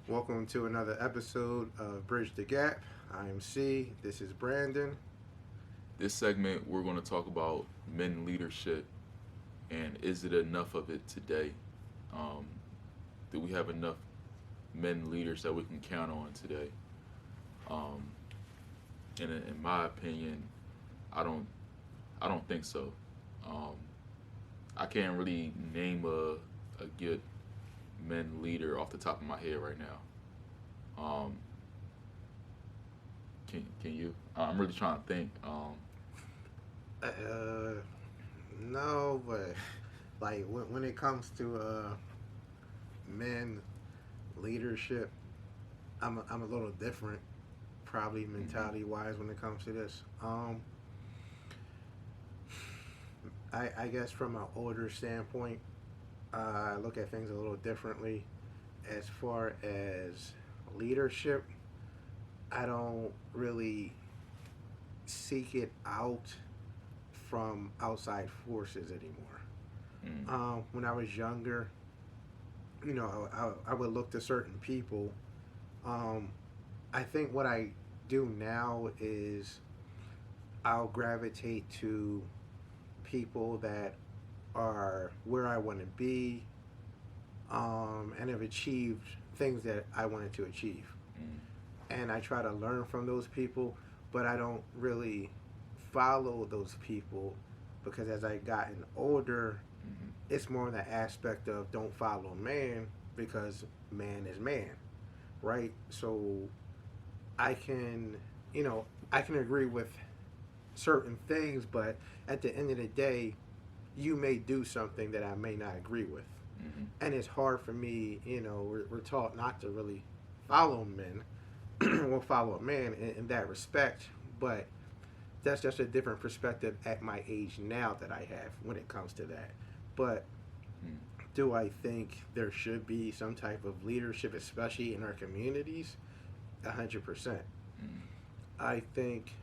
Welcome to another episode of Bridge the Gap. I am C. This is Brandon. This segment, we're going to talk about men leadership and is it enough of it today? Um, do we have enough men leaders that we can count on today? Um, in my opinion, I don't I don't think so. Um, I can't really name a good men leader off the top of my head right now. Can you? I'm really trying to think. Uh, no, but like when it comes to men leadership, I'm a little different, probably Mhm. mentality wise when it comes to this. I guess from an older standpoint, I look at things a little differently. As far as leadership, I don't really seek it out from outside forces anymore. Mm. When I was younger, I would look to certain people. Um, I think what I do now is I'll gravitate to people that are where I want to be, and have achieved things that I wanted to achieve. Mm. And I try to learn from those people, but I don't really follow those people because as I gotten older, Mhm. it's more in the aspect of don't follow man because man is man, right? So I can, I can agree with certain things, but at the end of the day, you may do something that I may not agree with. Mhm. And it's hard for me, we're taught not to really follow men or follow a man in that respect, but that's just a different perspective at my age now that I have when it comes to that. But Mm. do I think there should be some type of leadership, especially in our communities? 100%. Mm. I think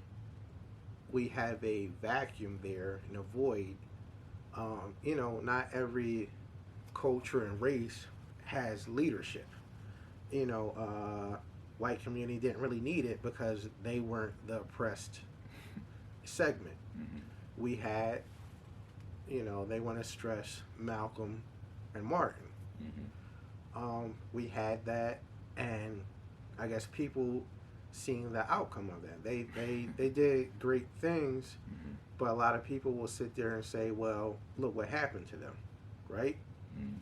we have a vacuum there and a void. Not every culture and race has leadership. White community didn't really need it because they weren't the oppressed segment. Mhm. We had, they want to stress Malcolm and Martin. Mhm. We had that, and I guess people seeing the outcome of that. They did great things, Mhm. but a lot of people will sit there and say, well, look what happened to them, right? Mm.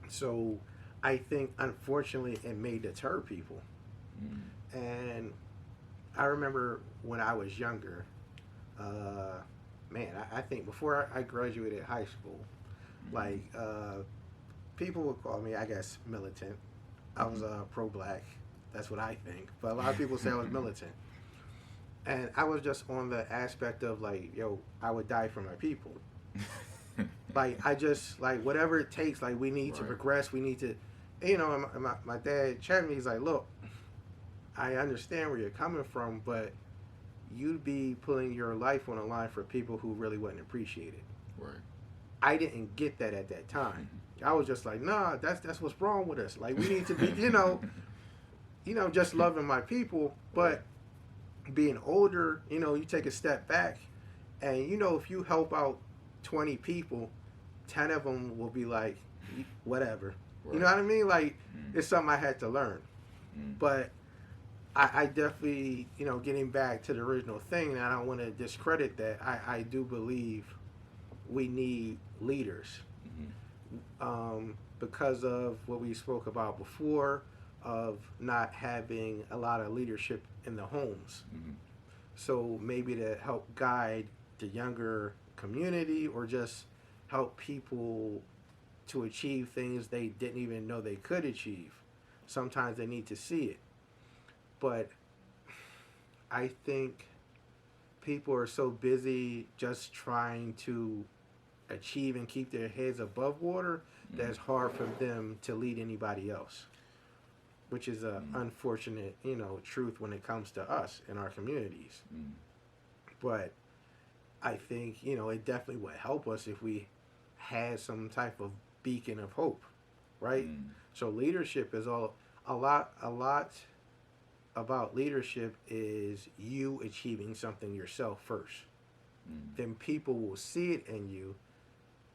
So I think, unfortunately, it may deter people. Mm. And I remember when I was younger, uh, man, I think before I graduated high school, Mhm. like people would call me, I guess, militant. I was Mhm. pro-black. That's what I think. But a lot of people say I was militant, and I was just on the aspect of like, yo, I would die for my people. Like I just like whatever it takes. Like we need to Right. progress. We need to, my dad checked me. He's like, look, I understand where you're coming from, but you'd be putting your life on the line for people who really wouldn't appreciate it. Right. I didn't get that at that time. Mhm. I was just like, nah, that's what's wrong with us. Like we need to be, just loving my people. Right. But being older, you take a step back, and if you help out 20 people, 10 of them will be like, whatever. You know Right. what I mean? Like Mm. it's something I had to learn. Mm. But I definitely, getting back to the original thing, and I don't want to discredit that. I do believe we need leaders, Mhm. because of what we spoke about before, of not having a lot of leadership in the homes. Mhm. So maybe to help guide the younger community or just help people to achieve things they didn't even know they could achieve. Sometimes they need to see it. But I think people are so busy just trying to achieve and keep their heads above water that Mhm. it's hard for them to lead anybody else, which is a Mm. unfortunate, truth when it comes to us in our communities. Mm. But I think, it definitely would help us if we had some type of beacon of hope. right? Mm. So leadership is all a lot about leadership is you achieving something yourself first. Mm. Then people will see it in you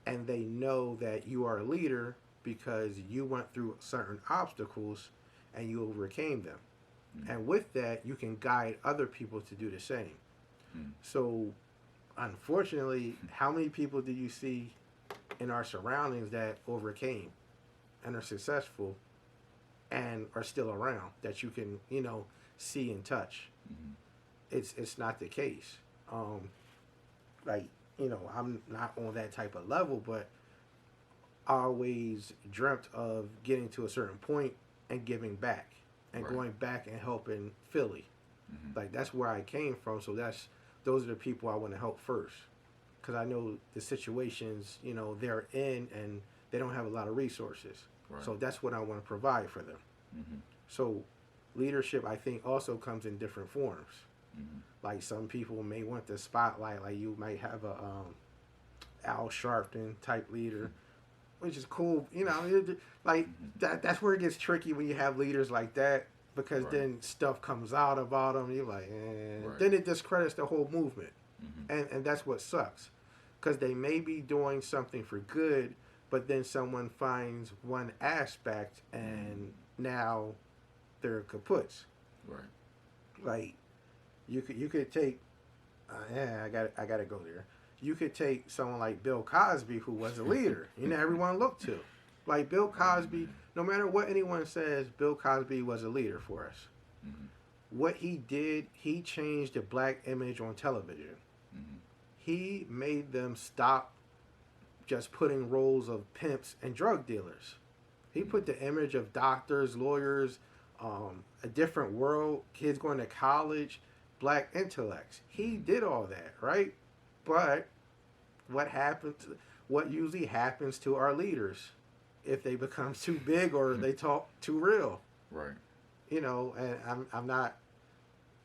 and they know that you are a leader because you went through certain obstacles and you overcame them. Mm. And with that, you can guide other people to do the same. Mm. So, unfortunately, how many people do you see in our surroundings that overcame and are successful and are still around that you can, see and touch? Mm. It's not the case. Um, like, I'm not on that type of level, but I always dreamt of getting to a certain point and giving back and Right. going back and helping Philly. Mm. Like that's where I came from. So those are the people I want to help first, because I know the situations they're in and they don't have a lot of resources. Right. So that's what I want to provide for them. Mm. So leadership, I think, also comes in different forms. Mm. Like some people may want the spotlight. Like you might have a Al Sharpton type leader, which is cool. Like Mm. that's where it gets tricky when you have leaders like that, because Right. then stuff comes out about them. You're like, Right. then it discredits the whole movement, Mm. and that's what sucks, because they may be doing something for good, but then someone finds one aspect and now they're kaputs. Right. Like you could take, I gotta go there. You could take someone like Bill Cosby, who was a leader. Everyone looked to. Like Bill Cosby, no matter what anyone says, Bill Cosby was a leader for us. Mm. What he did, he changed the black image on television. Mm. He made them stop just putting roles of pimps and drug dealers. He put the image of doctors, lawyers, a different world, kids going to college, black intellects. He did all that, right? But what happens? What usually happens to our leaders if they become too big or they talk too real? Right. And I'm not.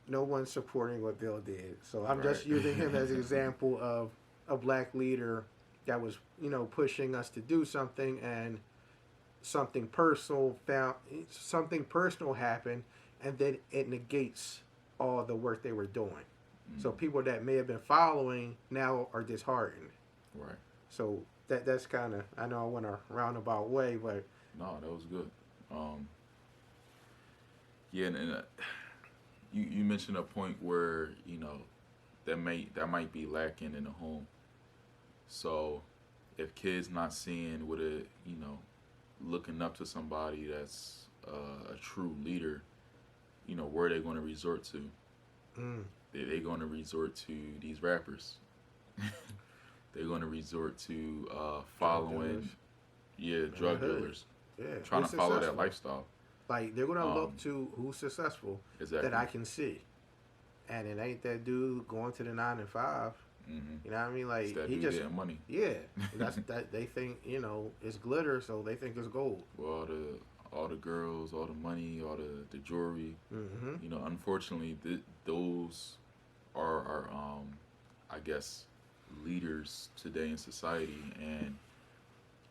No one's supporting what Bill did, so I'm just Right. using him as an example of a black leader that was pushing us to do something, and something personal happened, and then it negates all the work they were doing. So Mm. people that may have been following now are disheartened. Right. So that's kind of, I know I went a roundabout way, but No, that was good. Yeah, and you mentioned a point where that might be lacking in the home. So if kids not seeing what looking up to somebody that's a true leader, where they going to resort to? mm, They going to resort to these rappers. They're going to resort to following, drug hood. dealers, Yeah, trying who's to follow that successful? lifestyle. Like they're gonna Um, look to who's successful exactly. that I can see, and it ain't that dude going to the 9 to 5. Mm-hmm. You know what I mean? It's Like that he dude just, getting money. yeah. That's that they think it's glitter, so they think it's gold. Well, all the girls, all the money, all the jewelry. Mm-hmm. Unfortunately, those are I guess leaders today in society, and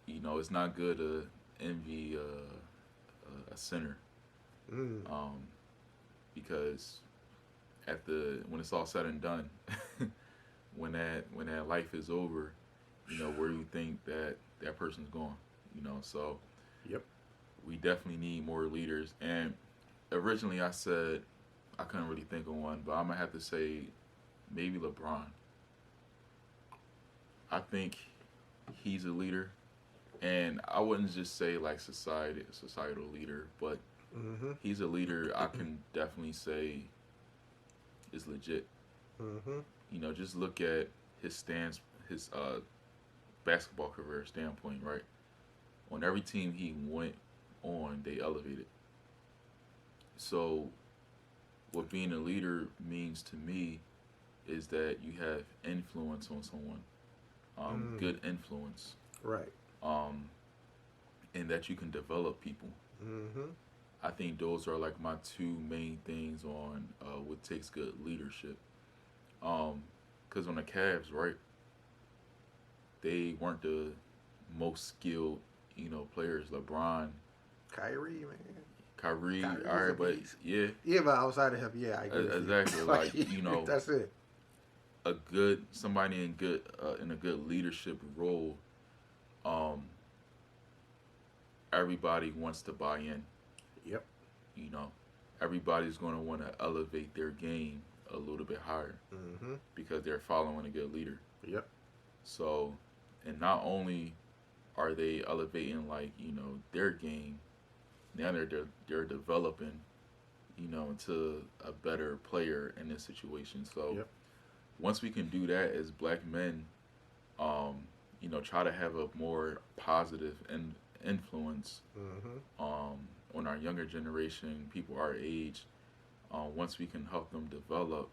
it's not good to envy a sinner, Mm. um, because when it's all said and done, when that life is over, where do you think that person's going? So Yep. we definitely need more leaders. And originally I said I couldn't really think of one, but I'm gonna have to say maybe LeBron. I think he's a leader, and I wouldn't just say like societal leader, but Mm-hmm. he's a leader I can definitely say is legit. Mm-hmm. Just look at his stance, his basketball career standpoint, right? On every team he went on, they elevated. So, what being a leader means to me is that you have influence on someone, good influence, Right. um, and that you can develop people. Mm-hmm. I think those are like my two main things on what takes good leadership. Because on the Cavs, right, they weren't the most skilled, players. LeBron, Kyrie, man. Kyrie, Kyrie's all a right, but beast. yeah, Yeah, but outside of him, yeah, I agree with you. exactly. Like, That's it. a good somebody in a good leadership role. Um, everybody wants to buy in. Yep. You know, everybody's going to want to elevate their game a little bit higher Mm-hmm. because they're following a good leader. Yep. So, and not only are they elevating their game, now they're developing into a better player in this situation. So Yep. once we can do that as black men, um, try to have a more positive influence Mm-hmm. on our younger generation, people our age. Once we can help them develop,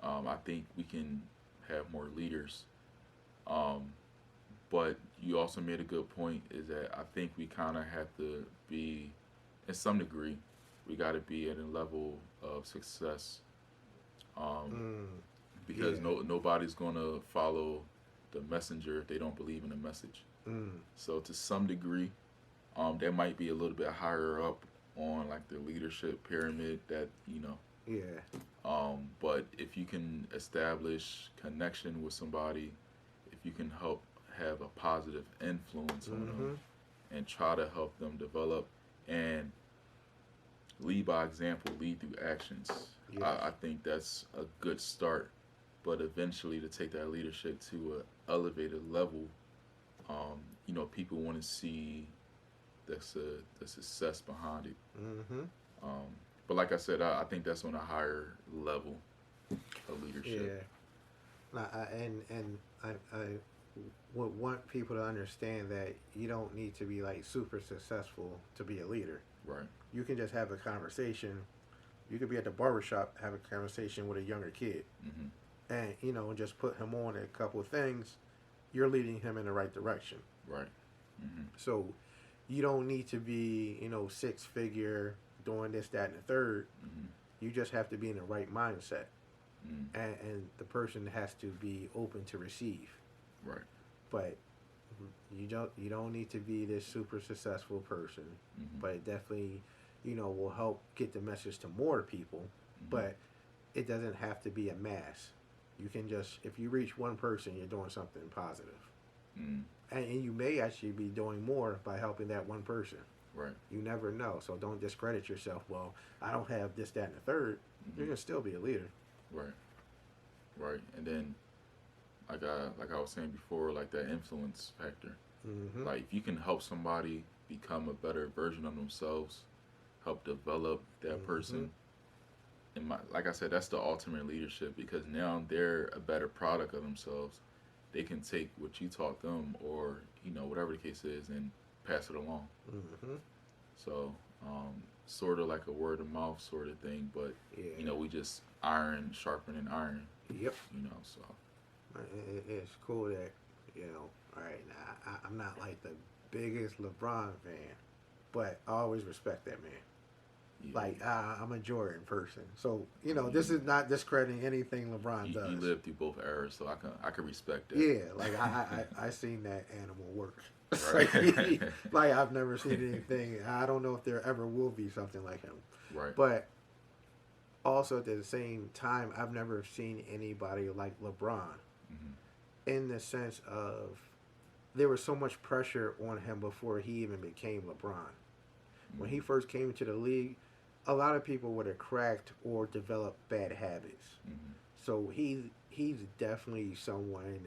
I think we can have more leaders. Um, but you also made a good point is that I think we kind of have to be, in some degree, we got to be at a level of success um, Mm. because Yeah. nobody's going to follow the messenger if they don't believe in the message. Mm. So to some degree, that might be a little bit higher up on like the leadership pyramid that Yeah. but if you can establish connection with somebody, if you can help have a positive influence on Mm-hmm. them and try to help them develop and lead by example, lead through actions, Yes. I think that's a good start. But eventually, to take that leadership to a elevated level, people want to see the success behind it. Mm-hmm. Um, but like I said, I think that's on a higher level of leadership. Yeah. I would want people to understand that you don't need to be like super successful to be a leader. Right. You can just have a conversation. You could be at the barbershop, have a conversation with a younger kid, Mm-hmm. and just put him on a couple of things. You're leading him in the right direction. Right. Mm-hmm. So you don't need to be, six figure doing this, that, and the third. Mm-hmm. You just have to be in the right mindset, Mm-hmm. and the person has to be open to receive. Right. But you don't need to be this super successful person. Mm-hmm. But it definitely, will help get the message to more people. Mm-hmm. But it doesn't have to be a mass. You can just, if you reach one person, you're doing something positive. Mm-hmm. And you may actually be doing more by helping that one person. Right. You never know. So don't discredit yourself. Well, I don't have this, that, and the third. Mm-hmm. You're going to still be a leader. Right. Right. And then, like I was saying before, like that influence factor. Mm-hmm. Like if you can help somebody become a better version of themselves, help develop that Mm-hmm. person. And like I said, that's the ultimate leadership because now they're a better product of themselves. They can take what you taught them, or whatever the case is, and pass it along. Mm-hmm. So, sort of like a word of mouth sort of thing, but Yeah. we just iron sharpening iron. Yep. So. It's cool that, all right, now I'm not like the biggest LeBron fan, but I always respect that man. Yeah. Like, I'm a Jordan person. So, this is not discrediting anything LeBron does. You lived through both eras, so I can respect that. Yeah, like, I seen that animal work. Right. Like, I've never seen anything. I don't know if there ever will be something like him. Right. But also at the same time, I've never seen anybody like LeBron. Mm-hmm. In the sense of there was so much pressure on him before he even became LeBron. Mm-hmm. When he first came to the league, a lot of people would have cracked or developed bad habits. Mm-hmm. So he's definitely someone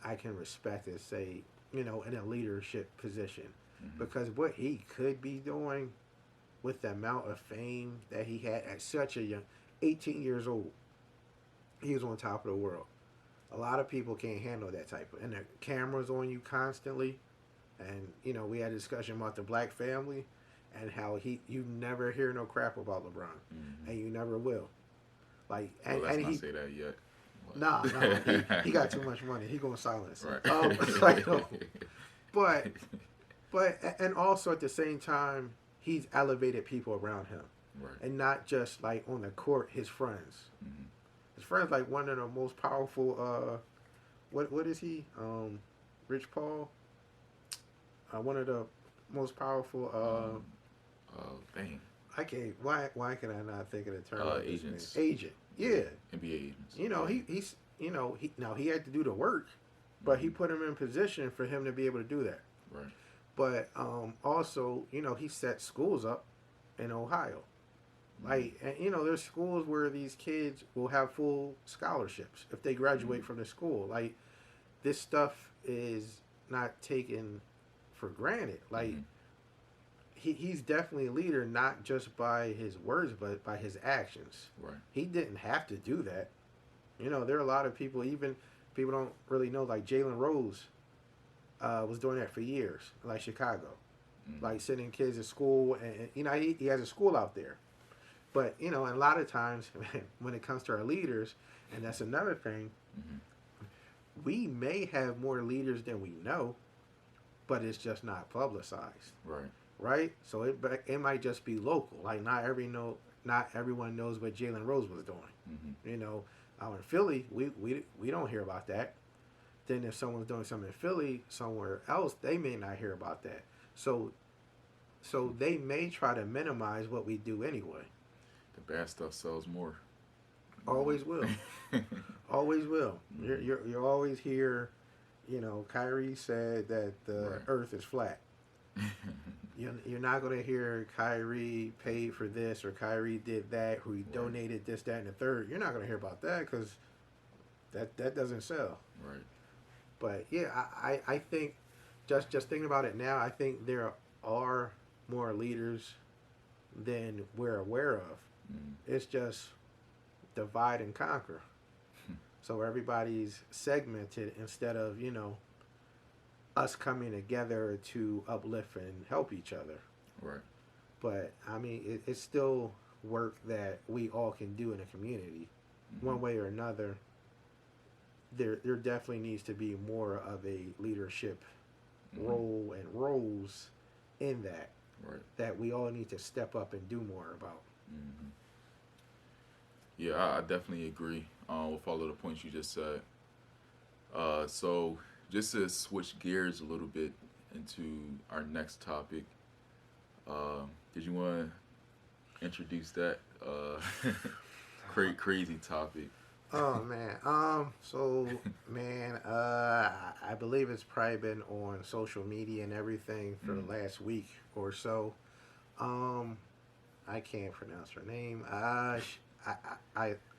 I can respect and say, in a leadership position. Mm-hmm. Because what he could be doing with the amount of fame that he had at such a young 18 years old, he was on top of the world. A lot of people can't handle that type of, and the cameras on you constantly. And we had a discussion about the black family and how you never hear no crap about LeBron. Mm-hmm. And you never will. Like, Well, let's and not he say that yet. nah, he got too much money. He gonna silence it. Right. But and also at the same time, he's elevated people around him, Right. and not just like on the court. His friends, Mm-hmm. his friends, like one of the most powerful. What is he? Rich Paul. one of the most powerful. Dang. I can't. Why can I not think of the term? Agents. Agent. Yeah. NBA agents. You know, Yeah. he's he had to do the work, but he Mhm. put him in position for him to be able to do that. Right. But also, he set schools up in Ohio. Mhm. Like, and, there's schools where these kids will have full scholarships if they graduate Mhm. from the school. Like, this stuff is not taken for granted. Like, Mhm. he's definitely a leader, not just by his words, but by his actions. Right. He didn't have to do that. There are a lot of people, even people don't really know, like Jalen Rose was doing that for years, like Chicago. Mhm. Like sending kids to school, and he has a school out there. But and a lot of times when it comes to our leaders, and that's another thing, Mhm. we may have more leaders than we know, but it's just not publicized, Right. right? So it might just be local. Like not everyone knows what Jalen Rose was doing. Mhm. Out in Philly, we don't hear about that. Then if someone's doing something in Philly somewhere else, they may not hear about that. So they may try to minimize what we do anyway. The bad stuff sells more. Always will. Always will. Mhm. You always hear, Kyrie said that the Right. Earth is flat. You're not going to hear Kyrie paid for this or Kyrie did that, who he Right. donated this, that, and the third. You're not going to hear about that because that doesn't sell. Right. But yeah, I think just thinking about it now, I think there are more leaders than we're aware of. Mhm. It's just divide and conquer. So everybody's segmented instead of, us coming together to uplift and help each other. Right. But I mean, it's still work that we all can do in a community, one Mhm. way or another. There definitely needs to be more of a leadership Mhm. role and roles in Right. that we all need to step up and do more about. Mhm. Yeah, I definitely agree with all of the points you just said. So just to switch gears a little bit into our next topic, did you want to introduce that crazy topic? Oh man. So man, I believe it's probably been on social media and everything for the Mm, last week or so. Um, I can't pronounce her name.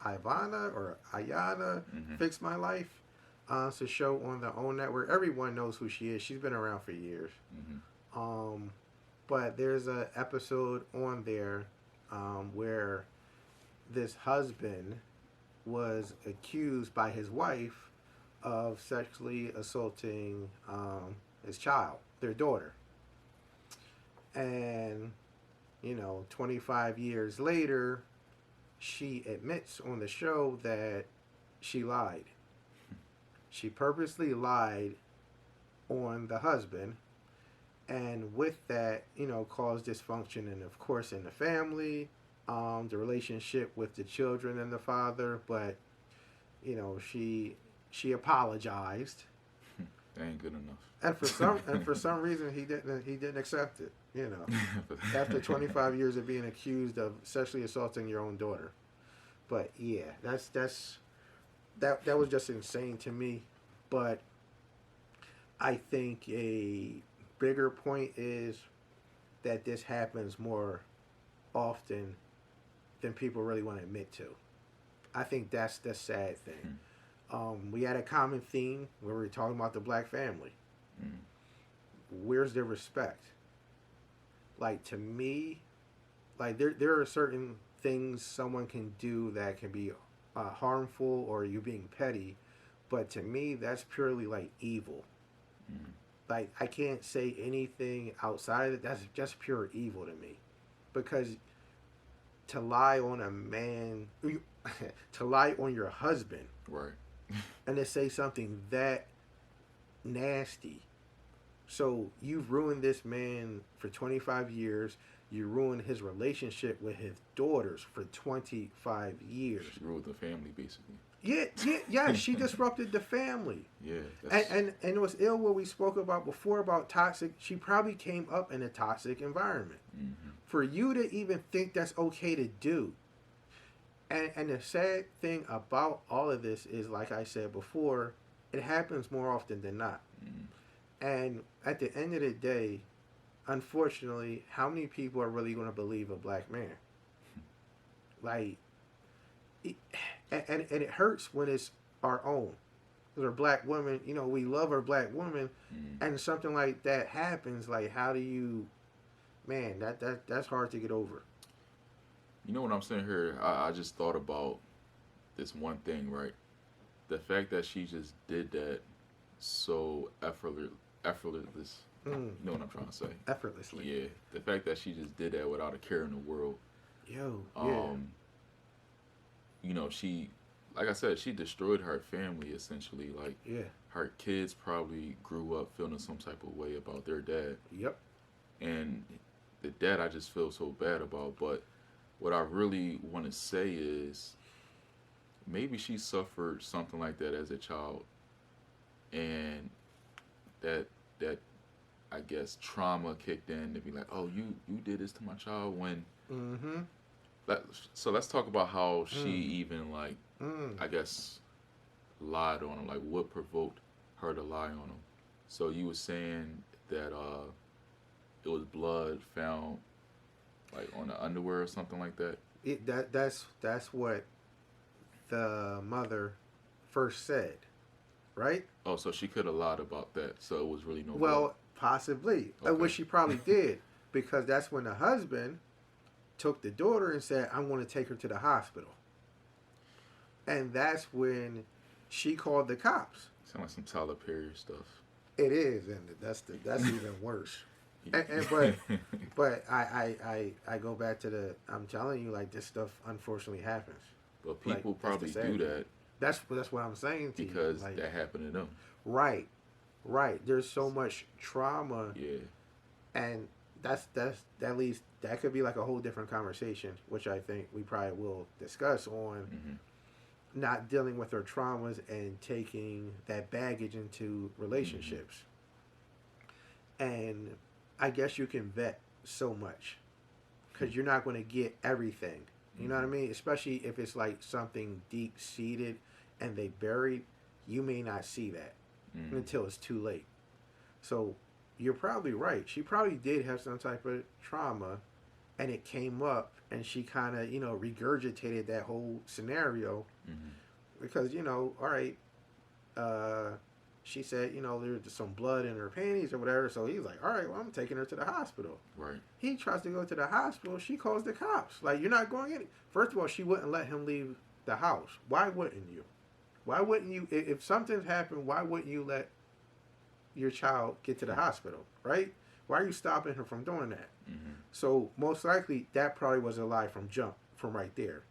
Ivana or Ayana mhm, Fix My Life. It's a show on the OWN network. Everyone knows who she is. She's been around for years. mhm, Um, but there's a episode on there where this husband was accused by his wife of sexually assaulting his child, their daughter. And, 25 years later, she admits on the show that she lied. She purposely lied on the husband. And with that, caused dysfunction, and of course, in the family, the relationship with the children and the father. But she apologized, that ain't good enough. and for some reason he didn't accept it. After 25 years of being accused of sexually assaulting your own daughter. But yeah, that was just insane to me. But I think a bigger point is that this happens more often than people really want to admit to. I think that's the sad thing. Hmm. We had a common theme where we were talking about the black family. Mm, Where's the respect? Like, to me, like there are certain things someone can do that can be harmful or you being petty, but to me that's purely like evil. mm, Like, I can't say anything outside of it. That's just pure evil to me, because to lie on a man, to lie on your husband, right. and to say something that nasty. So you've ruined this man for 25 years. You ruined his relationship with his daughters for 25 years. She ruled the family basically. Yeah. She disrupted the family. Yeah, And, that's and it was ill what we spoke about before about toxic. She probably came up in a toxic environment. hmm For you to even think that's okay to do. And the sad thing about all of this is, like I said before, it happens more often than not. mm And at the end of the day, unfortunately, how many people are really going to believe a black man? Like, it, and it hurts when it's our own. Because our black women, we love our black women, mm. and something like that happens. Like, how do you, man? That's hard to get over. You know what I'm saying here? I just thought about this one thing, right? The fact that she just did that so effortless. Mm, You know what I'm trying to say? effortlessly. Yeah, the fact that she just did that without a care in the world. Yo, yeah, Um, she, like I said, she destroyed her family essentially. Like yeah, her kids probably grew up feeling some type of way about their dad, yep. and the dad I just feel so bad about. But what I really want to say is maybe she suffered something like that as a child, and that I guess trauma kicked in to be like, oh, you did this to my child when. Mm-hmm. So let's talk about how she Mm, even like mm. I guess lied on him. Like what provoked her to lie on him. So you were saying that it was blood found like on the underwear or something like that. That's what the mother first said, right? Oh, so she could have lied about that. So it was really no blood. Well, possibly, Okay. which she probably did, because that's when the husband took the daughter and said, "I'm going to take her to the hospital," and that's when she called the cops. Sound like some Tyler Perry stuff. It is, and that's even worse. But I go back to I'm telling you, like, this stuff unfortunately happens. But Like, people that's the probably sad do thing. that That's what I'm saying to you. because Like, that happened to them. right, right. There's so much trauma, Yeah. and that leads that could be like a whole different conversation, which I think we probably will discuss on hmm not dealing with our traumas and taking that baggage into hmm relationships. And I guess you can vet so much because you're not going to get everything. You know what I hmm mean? Especially if it's like something deep seated and they buried, you may not see that hmm until it's too late. So you're probably right. She probably did have some type of trauma and it came up and she kind of, regurgitated that whole scenario hmm because, all right, uh, she said, there's some blood in her panties or whatever. So he's like, all right, well, I'm taking her to the hospital. Right. He tries to go to the hospital. She calls the cops. Like, you're not going in. First of all, she wouldn't let him leave the house. Why wouldn't you? Why wouldn't you? If something's happened, why wouldn't you let your child get to the hospital, right? Why are you stopping her from doing that? hmm So most likely that probably was a lie from jump, from right there.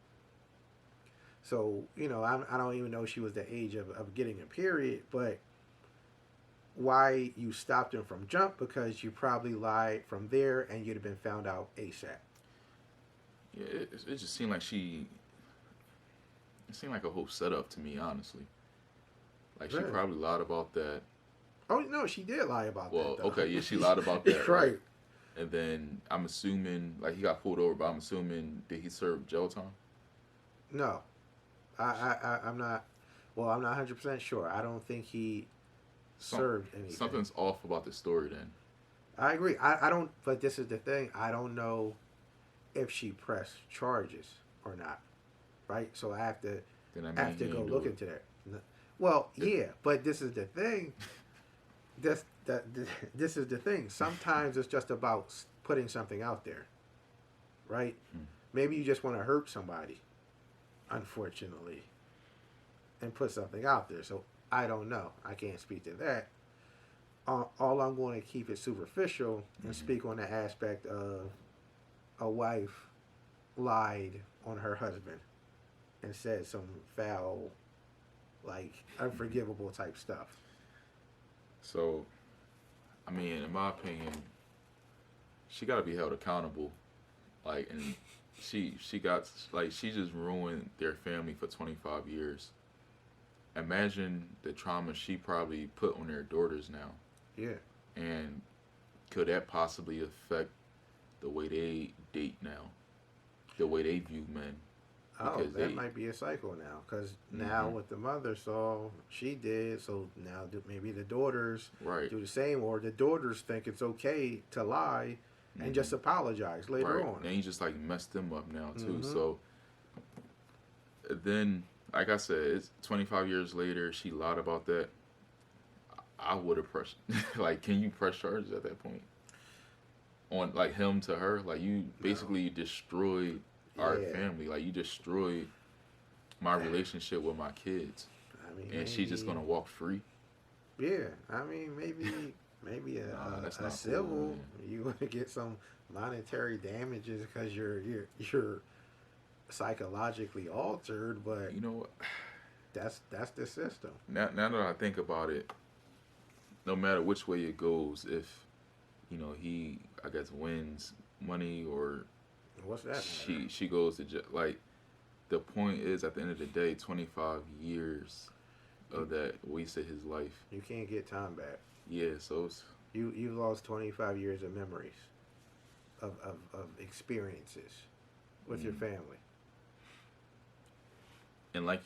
So, I don't even know if she was the age of getting a period, but why you stopped him from jump? Because you probably lied from there and you'd have been found out ASAP. Yeah. It just seemed like she. It seemed like a whole setup to me, honestly. Like she Right. probably lied about that. Oh, no, she did lie about Well, that, though. okay, yeah, she lied about that, right? Right. And then I'm assuming, like, he got pulled over, but I'm assuming did he serve jail time? No. I'm not, well, I'm not 100% sure. I don't think he Some served anything. something's off about the story then. I agree. I don't, but this is the thing. I don't know if she pressed charges or not, right? So Then I I have mean to he go didn't look do it. into that. Well, If- yeah, but this is the thing. This that this is the thing. Sometimes it's just about putting something out there, right? Hmm. Maybe you just want to hurt somebody, unfortunately, and put something out there. So I don't know. I can't speak to that. All I'm going to keep it superficial and Mhm. speak on the aspect of a wife lied on her husband and said some foul, like unforgivable type stuff. So, I mean, in my opinion, she got to be held accountable. And she got like she just ruined their family for 25 years. imagine the trauma she probably put on their daughters now, Yeah. and could that possibly affect the way they date now, the way they view men, Oh, because that they, might be a cycle now. Because now hmm what the mother saw, she did. So now maybe the daughters right, do the same, or the daughters think it's okay to lie and hmm just apologize later right, on. and he just like messed them up now too. Mm-hmm. So then, like I said, it's 25 years later. She lied about that. I would have pressed. Like, can you press charges at that point on like him to her? Like, you No. basically destroyed our Yeah. family. Like, you destroyed my relationship with my kids, I mean, and she's just maybe. gonna walk free. Yeah. I mean, maybe Nah, that's a not cool, civil. man. You want to get some monetary damages because you're psychologically altered, but You know what? that's the system. Now that I think about it, no matter which way it goes, if he, I guess, wins money or What's that matter? she goes to like, the point is, at the end of the day, 25 years You of that wasted his life. you can't get time back. Yeah, so it's, You've lost 25 years of memories, of experiences with your mm. family. And like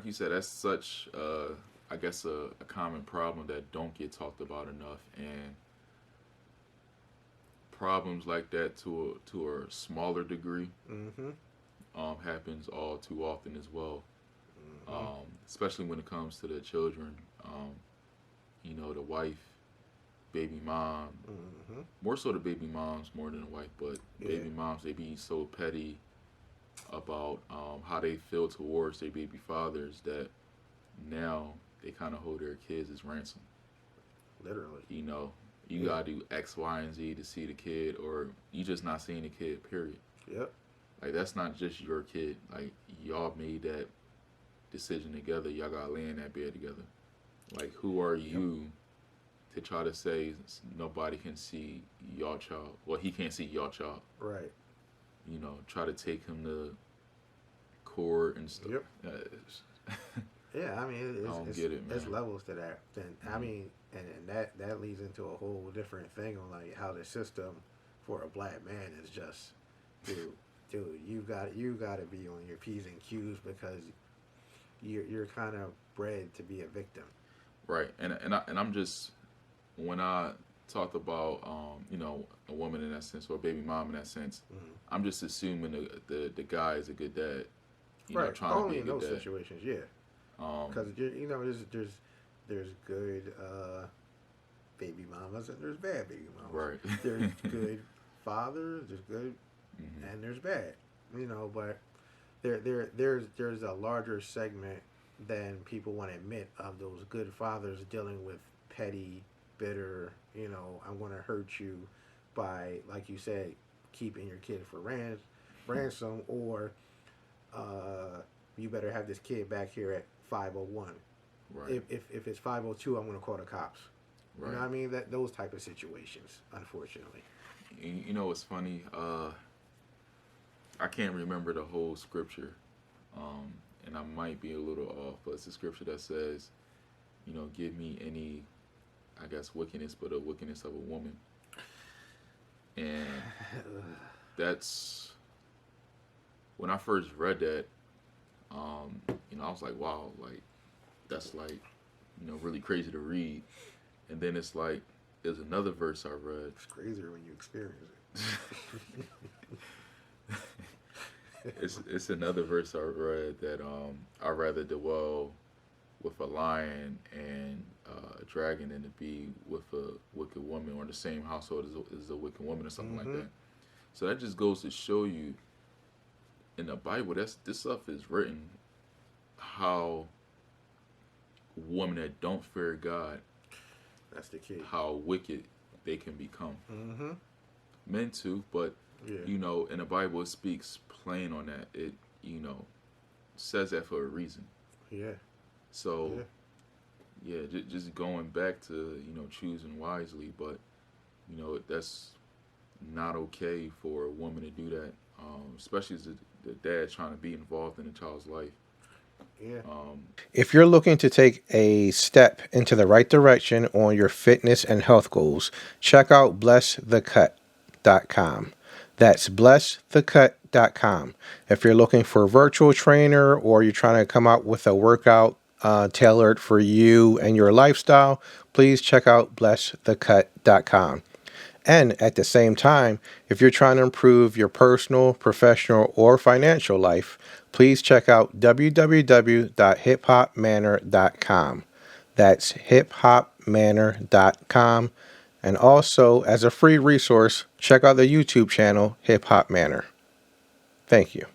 you said, that's such I guess a common problem that don't get talked about enough, and problems like that to a smaller degree Mm-hmm. happens all too often as well. Mm-hmm. Especially when it comes to the children. Um, the wife, baby mom, Mm-hmm. more so the baby moms more than the wife, but Yeah. baby moms, they be so petty about how they feel towards their baby fathers that now they kind of hold their kids as ransom. Literally. You know, you Yeah. gotta do X, Y, and Z to see the kid, or you just not seeing the kid. Period. Yep. Like, that's not just your kid. Like, y'all made that decision together. Y'all gotta lay in that bed together. Like, who are Yep. you to try to say nobody can see y'all child? Well, he can't see y'all child. Right. Try to take him to court and stuff. Yep. Uh, Yeah. I mean, I don't get it, it's man. levels to that. Then I Mhm. mean, and that leads into a whole different thing on like how the system for a black man is just, dude, you got to be on your p's and q's because you're kind of bred to be a victim. Right, and I'm just, when I talked about a woman in that sense, or a baby mom in that sense, Mm-hmm. I'm just assuming the guy is a good dad. Right. Trying to be Only a in good those dad. situations, yeah. Um, Because there's good baby mamas and there's bad baby mamas. right. There's good fathers, there's good, Mhm. and there's bad. But there's a larger segment than people want to admit of those good fathers dealing with petty, bitter. I'm going to hurt you by, like you said, keeping your kid for ransom, or you better have this kid back here at 501. Right. If it's 502, I'm going to call the cops. You Right. know what I mean? That those type of situations, unfortunately. You know what's funny? I can't remember the whole scripture, and I might be a little off, but it's a scripture that says, give me any, I guess, wickedness, but the wickedness of a woman. And that's, when I first read that, I was like, wow, like, that's like, really crazy to read. And then it's like, there's another verse I read. It's crazier when you experience it. It's another verse I read that I'd rather dwell with a lion and a dragon than to be with a wicked woman, or in the same household as a wicked woman, or something like Mm-hmm. that. So that just goes to show you, in the Bible, this stuff is written, how women that don't fear God, That's the key. how wicked they can become. Mm-hmm. Men too, but Yeah. in the Bible it speaks plain on that. It says that for a reason. Yeah. So Yeah. yeah, just going back to choosing wisely, but that's not okay for a woman to do that, especially as the dad trying to be involved in the child's life. Yeah. If you're looking to take a step into the right direction on your fitness and health goals, check out blessthecut.com. That's blessthecut.com. If you're looking for a virtual trainer or you're trying to come out with a workout tailored for you and your lifestyle, please check out blessthecut.com. And at the same time, if you're trying to improve your personal, professional, or financial life, please check out www.hiphopmanor.com. That's hiphopmanor.com. And also, as a free resource, check out the YouTube channel Hip Hop Manor. Thank you.